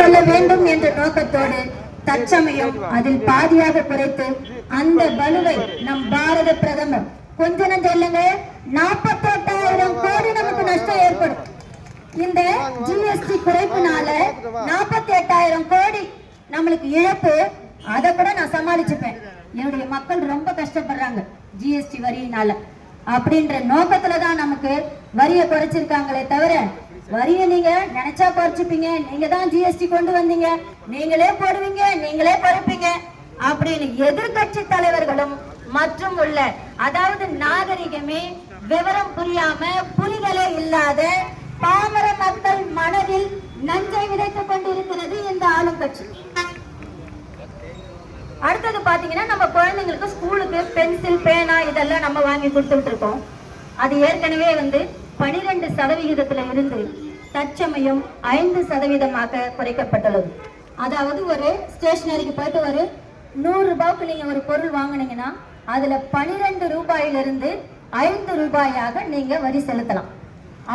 கொள்ள வேண்டும் என்ற நோக்கத்தோடு தற்சமயம் அதில் பாதியாக குறைத்து அந்த பலுவை நம் பாரத பிரதமர் கொஞ்ச நஞ்சம் இல்லைங்க 48,000 கோடி நமக்கு நஷ்டம் ஏற்படும். இந்த ஜிஎஸ்டி குறைப்புனால 48,000 கோடி நம்மளுக்கு இழப்பு. அதை கூட நான் சமாளிச்சுப்பேன். என்னுடைய மக்கள் ரொம்ப கஷ்டப்படுறாங்க ஜிஎஸ்டி வரியினால அப்படின்ற நோக்கத்துலதான் நமக்கு வரியை குறைச்சிருக்காங்களே தவிர, வரியை நீங்க நினைச்சா குறைச்சிப்பீங்க, நீங்க தான் ஜிஎஸ்டி கொண்டு வந்தீங்க, நீங்களே போடுவீங்க, நீங்களே குறைப்பீங்க அப்படின்னு எதிர்கட்சி தலைவர்களும் மற்றும் உள்ள அதாவது நாகரிகமே விவரம் புரியாம புரிதலே இல்லாத பாமர மக்கள் மனதில் நஞ்சை விதைத்துக் கொண்டிருக்கிறது இந்த ஆளும் கட்சி. அடுத்தது பாத்தீங்கன்னா, நம்ம குழந்தைங்களுக்கு ஸ்கூலுக்கு பென்சில் பேனா இதெல்லாம் நம்ம வாங்கி கொடுத்துட்டு இருக்கோம். அது ஏற்கனவே 12% இருந்து தற்சமயம் 5% குறைக்கப்பட்டுள்ளது. அதாவது ஒரு ஸ்டேஷனரிக்கு போயிட்டு ஒரு 100 ரூபாய்க்கு நீங்க ஒரு பொருள் வாங்கினீங்கன்னா அதுல 12 ரூபாயிலிருந்து 5 ரூபாயாக நீங்க வரி செலுத்தலாம்.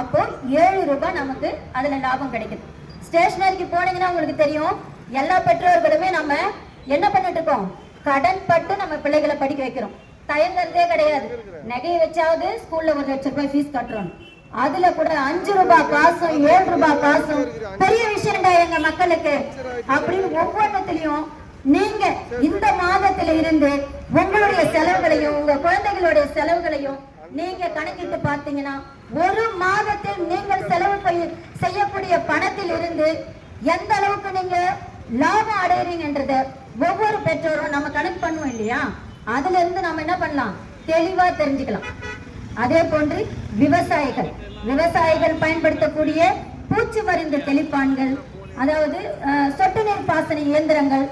அப்போ 7 ரூபாய் நமக்கு அதுல லாபம் கிடைக்குது. ஸ்டேஷனரிக்கு போனீங்கன்னா உங்களுக்கு தெரியும், எல்லா பெற்றோர்களுமே நம்ம என்ன பண்ணிட்டு இருக்கோம், கடன் பட்டு நம்ம பிள்ளைகளை படிக்க வைக்கிறோம். தயங்குறதே கிடையாது. நகையை வச்சாவது ஸ்கூல்ல 1 லட்சம் ரூபாய் ஃபீஸ் கட்டுறோம். அதுல கூட 5 ரூபாய் காசும் 7 ரூபாய் காசும் பெரிய விஷயம்டா எங்க மக்களுக்கு அப்படின்னு ஒவ்வொன்றத்திலையும் நீங்க இந்த மாதத்தில இருந்து உங்களுடைய செலவுகளையும் உங்க குழந்தைகளுடைய செலவுகளையும் நீங்க கணக்கிட்டு பார்த்தீங்கன்னா ஒரு மாதத்தில் நீங்கள் செலவு செய்யக்கூடிய பணத்தில் இருந்து எந்த அளவுக்கு நீங்க லாபம் அடையறீங்கன்றத ஒவ்வொரு பெற்றோரும் நம்ம கணக்கு பண்ணுவோம் இல்லையா? அதுல இருந்து நம்ம என்ன பண்ணலாம், தெளிவா தெரிஞ்சுக்கலாம். அதே போன்று விவசாயிகள் பயன்படுத்தக்கூடிய பூச்சி மருந்து தெளிப்பான்கள், அதாவது சொட்டு நீர் பாசன இயந்திரங்கள்,